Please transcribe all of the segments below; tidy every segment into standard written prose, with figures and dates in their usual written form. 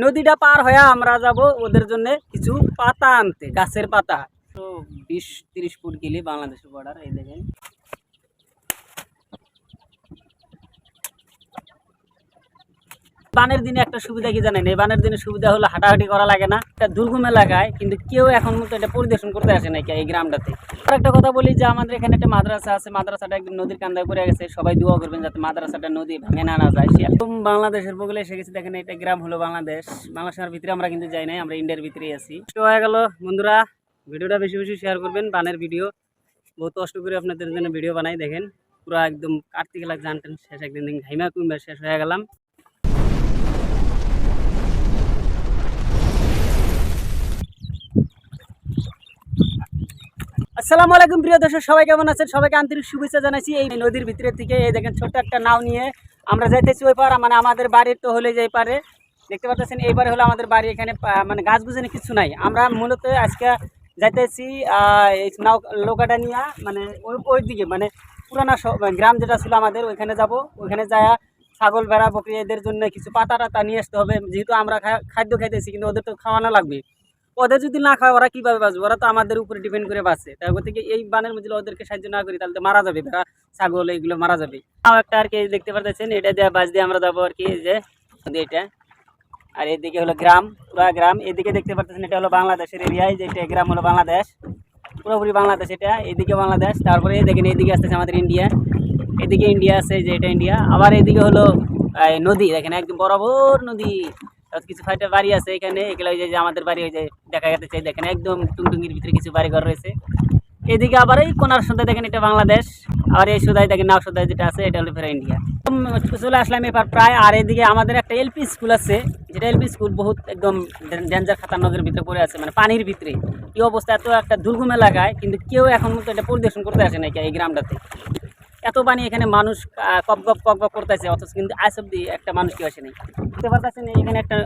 নদীটা পার হয়ে আমরা যাব ওদের জন্য কিছু পাতা আনতে, গাছের পাতা। তো 20-30 ফুট গেলে বাংলাদেশের বর্ডার। এই দেখেন বানের দিনে একটা সুবিধা কি জানেন, এই বানের দিনে সুবিধা হলো হাঁটাহাঁটি করা লাগে না। একটা দুর্গম এলাকায় কিন্তু কেউ এখন মতো এটা পরিদর্শন করতে আসে নাকি এই গ্রামটাতে। আর একটা কথা বলি যে আমাদের এখানে একটা মাদ্রাসা আছে, মাদ্রাসাটা একদম নদীর কান্দায় পড়ে গেছে। সবাই দোয়া করবেন যাতে মাদ্রাসাটা নদী ভেঙে না যায়। সে একদম বাংলাদেশের বগলে এসে গেছে। দেখেন এটা গ্রাম হলো বাংলাদেশ। বাংলাদেশের ভিতরে আমরা কিন্তু যাই নাই, আমরা ইন্ডিয়ার ভিতরেই আছি। তো হয়ে গেল বন্ধুরা, ভিডিওটা বেশি বেশি শেয়ার করবেন। বানের ভিডিও বহুত কষ্ট করে আপনাদের জন্য ভিডিও বানাই। দেখেন পুরো একদম কার্তিক লাগ জানতেন শেষ, একদিন ঘাইমা কুইমা শেষ হয়ে গেলাম। আসসালামু আলাইকুম প্রিয় দর্শক, সবাই কেমন আছেন? সবাইকে আন্তরিক শুভেচ্ছা জানাচ্ছি। এই নদীর ভিতরের থেকে এই দেখেন ছোট্ট একটা নাও নিয়ে আমরা যাইতেছি ওই পার, মানে আমাদের বাড়ির তো হলে যে পারে দেখতে পাচ্ছেন। এইবারে হলো আমাদের বাড়ি, এখানে মানে গাছ গুছানি কিছু নাই। আমরা মূলত আজকে যাইতেছি এই নাও নৌকাটা নিয়ে, মানে ওই দিকে মানে পুরানা গ্রাম যেটা ছিল আমাদের ওইখানে যাব। ওইখানে যায় ছাগল ভেড়া বকরি এদের জন্য কিছু পাতা টাতা নিয়ে আসতে হবে। যেহেতু আমরা খাদ্য খাইতেছি, কিন্তু ওদের তো খাওয়ানো লাগবে। ওদের যদি না খায় ওরা কীভাবে বাঁচবে? ওরা তো আমাদের উপরে ডিপেন্ড করে বাঁচে। তাই থেকে এই বানের মধ্যে ওদেরকে সাহায্য না করি তাহলে তো মারা যাবে, ভেড়া ছাগল এইগুলো মারা যাবে। একটা আর কি দেখতে পারতেছেন, এটা দিয়ে বাস দিয়ে আমরা যাবো আর কি, যে এটা। আর এদিকে হলো গ্রাম, পুরা গ্রাম। এদিকে দেখতে পারতেছেন এটা হলো বাংলাদেশের এরিয়ায়, যে এটা গ্রাম হলো বাংলাদেশ, পুরোপুরি বাংলাদেশ এটা। এদিকে বাংলাদেশ, তারপরে দেখেন এইদিকে আসতেছে আমাদের ইন্ডিয়া। এদিকে ইন্ডিয়া আছে, যে এটা ইন্ডিয়া। আবার এদিকে হলো নদী, দেখেন একদম বরাবর নদী। কিছু ফাইটার বাড়ি আছে এখানে, এগুলো ওই যে আমাদের বাড়ি ওই যে দেখা যেতে চাই। দেখেন একদম টুংটুঙ্গির ভিতরে কিছু বাড়িঘর রয়েছে। এদিকে আবার এই কোনার সোদায় দেখেন এটা বাংলাদেশ। আর এই সোদায় দেখেন নাও সোদায় যেটা আছে এটা হলো ফেরা ইন্ডিয়া। চলে আসলাম এবার প্রায়। আর এদিকে আমাদের একটা এলপি স্কুল আছে, যেটা এলপি স্কুল বহুত একদম ডেঞ্জার খাতারনগরের ভিতরে পড়ে আছে, মানে পানির ভিতরে। এই অবস্থা, এত একটা দুর্গম এলাকায় কিন্তু কেউ এখন মতো এটা পরিদর্শন করতে আসে নাকি এই গ্রামটাতে। এত পানি, এখানে মানুষ কপ গপ করতেছে, অথচ কিন্তু আজ অব্দি একটা মানুষ কেউ আসে নাই। বুঝতে পারতেছেন এখানে একটা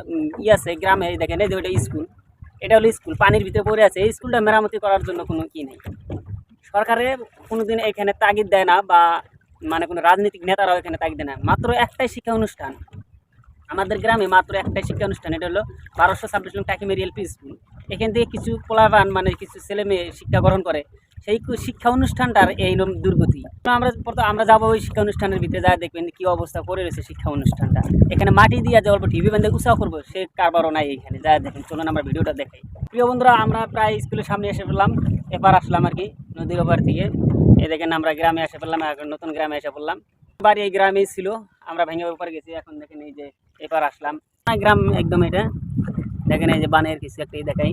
আছে গ্রামে, দেখেন এই যে ওইটা স্কুল, এটা হলো স্কুল, পানির ভিতরে পড়ে আছে। এই স্কুলটা মেরামতি করার জন্য কোনো কি নেই। সরকারে কোনোদিন এখানে তাগিদ দেয় না, বা মানে কোনো রাজনৈতিক নেতারাও এখানে তাগিদ দেয় না। মাত্র একটাই শিক্ষা অনুষ্ঠান আমাদের গ্রামে, মাত্র একটাই শিক্ষা অনুষ্ঠান, এটা হলো 1226 নং টাকিমেরি এলপি স্কুল। এখান থেকে কিছু পোলাপান মানে কিছু ছেলে মেয়ে শিক্ষা গ্রহণ করে। সেই শিক্ষা অনুষ্ঠানটার এই দুর্গতি। আমরা যাবো ওই শিক্ষা অনুষ্ঠানের ভিতরে, যা দেখবেন কি অবস্থা করে রয়েছে শিক্ষা অনুষ্ঠানটা। এখানে মাটি দিয়ে যে অল্প টিভি বান্ধে উৎসাহ করবো, সে কারবারও নাই এখানে, যা দেখেন। চলুন আমরা ভিডিওটা দেখাই। প্রিয় বন্ধুরা, আমরা প্রায় স্কুলের সামনে এসে পড়লাম। এবার আসলাম আর কি নদীর ওপার থেকে। এই দেখেন আমরা গ্রামে এসে পড়লাম, এখন নতুন গ্রামে এসে পড়লাম। বাড়ি এই গ্রামেই ছিল, আমরা ভেঙে ওপারে গেছি। এখন দেখেন এই যে এবার আসলাম গ্রাম একদম। এটা দেখেন এই যে বানের কিছু একটা দেখাই,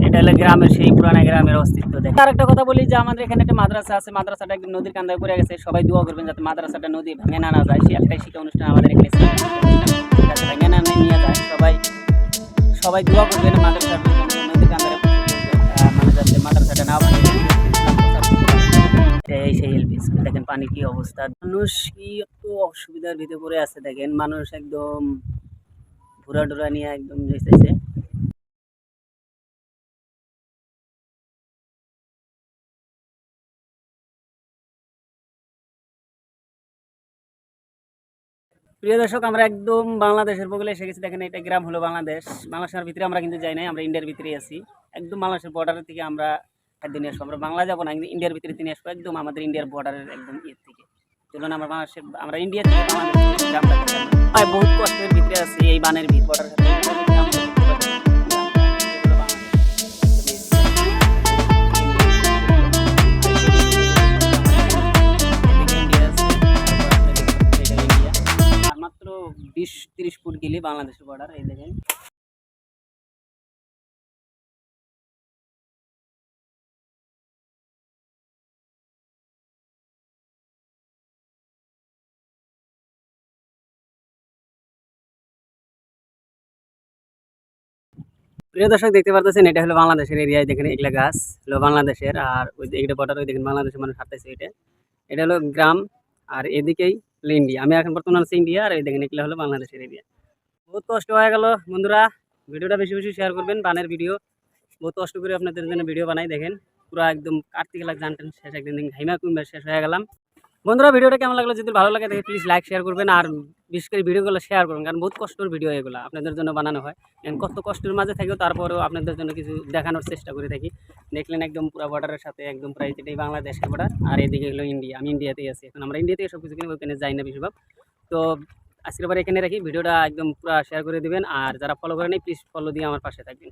এটা হলো গ্রামের সেই পুরানা গ্রামের অস্তিত্ব। দেখেন আর একটা কথা বলি যে আমাদের এখানে একটা মাদ্রাসা আছে, মাদ্রাসাটা একদম নদীর কান্দায় পড়ে গেছে। সবাই দোয়া করবেন যাতে মাদ্রাসাটা নদী ভেঙে না যায়। সে একটাই শিক্ষা অনুষ্ঠান আমাদের এখানে ভেঙে না নিয়ে যায়। সবাই দোয়া করবেন মাদ্রাসাটা নদীর কান্দায়, মানে যাতে মাদ্রাসাটা না ভাঙে। এই সেই এলপি স্কুল, দেখেন পানি কি অবস্থা, মানুষ কি এত অসুবিধার ভিতরে পড়ে আছে। দেখেন মানুষ একদম ঘোরা ডোরা নিয়ে একদম যেতেছে। প্রিয় দর্শক, আমরা একদম বাংলাদেশের বগলে এসে গেছি। দেখেন এটা গ্রাম হলো বাংলাদেশ। বাংলাদেশের ভিতরে আমরা কিন্তু যাই নাই, আমরা ইন্ডিয়ার ভিতরেই আছি। একদম বাংলাদেশের বর্ডারের থেকে আমরা একদিন আসবো। আমরা বাংলা যাবো না, কিন্তু ইন্ডিয়ার ভিতরে তিনি আসবো, একদম আমাদের ইন্ডিয়ার বর্ডারের একদম ইয়ের থেকে। চলুন আমরা বাংলাদেশের, আমরা ইন্ডিয়া থেকে বাংলাদেশ গ্রামটা বহুত কষ্টের ভিতরে আছি এই বানের বর্ডারের সাথে। মাত্র 20-30 ফুট গেলে বাংলাদেশের বর্ডার। এই দেখেন প্রিয় দর্শক, দেখতে পারতেছেন এটা হলো বাংলাদেশের এরিয়ায়। দেখেন এগুলা গাছ হলো বাংলাদেশের, আর ওই এইটা বর্ডার, ওই দেখেন বাংলাদেশের মানুষ হাঁটতেছে। এটা হলো গ্রাম, আর এদিকেই হলো ইন্ডিয়া। আমি এখন বর্তমানে আছি ইন্ডিয়া, আর এই দেখেন এগুলো হলো বাংলাদেশের এরিয়া। বহুত কষ্ট হয়ে গেল বন্ধুরা, ভিডিওটা বেশি বেশি শেয়ার করবেন। বানের ভিডিও বহুত কষ্ট করে আপনাদের জন্য ভিডিও বানাই। দেখেন পুরো একদম কার্তিক লাগ জানতেন শেষ, একদিন ঘাইমা কুইমা শেষ হয়ে গেলাম। বন্ধুরা ভিডিওটা কেমন লাগলো, যদি ভালো লাগে তাহলে প্লিজ লাইক শেয়ার করবেন, আর বিশেষ করে ভিডিওগুলো শেয়ার করুন, কারণ বহুত কষ্টের ভিডিও এগুলো আপনাদের জন্য বানানো হয়। কত কষ্টের মাঝে থেকেও তারপরেও আপনাদের জন্য কিছু দেখানোর চেষ্টা করে থাকি। দেখলেন একদম পুরো বর্ডারের সাথে একদম প্রায় এটাই বাংলাদেশের বর্ডার, আর এদিকে হলো ইন্ডিয়া। আমি ইন্ডিয়াতেই আছি এখন, আমরা ইন্ডিয়া থেকে সব কিছু কিনে ওখানে যাই না বেশিরভাগ। তো আজকের বার এখানে রাখি, ভিডিওটা একদম পুরো শেয়ার করে দিবেন, আর যারা ফলো করেন প্লিজ ফলো দিয়ে আমার পাশে থাকবেন।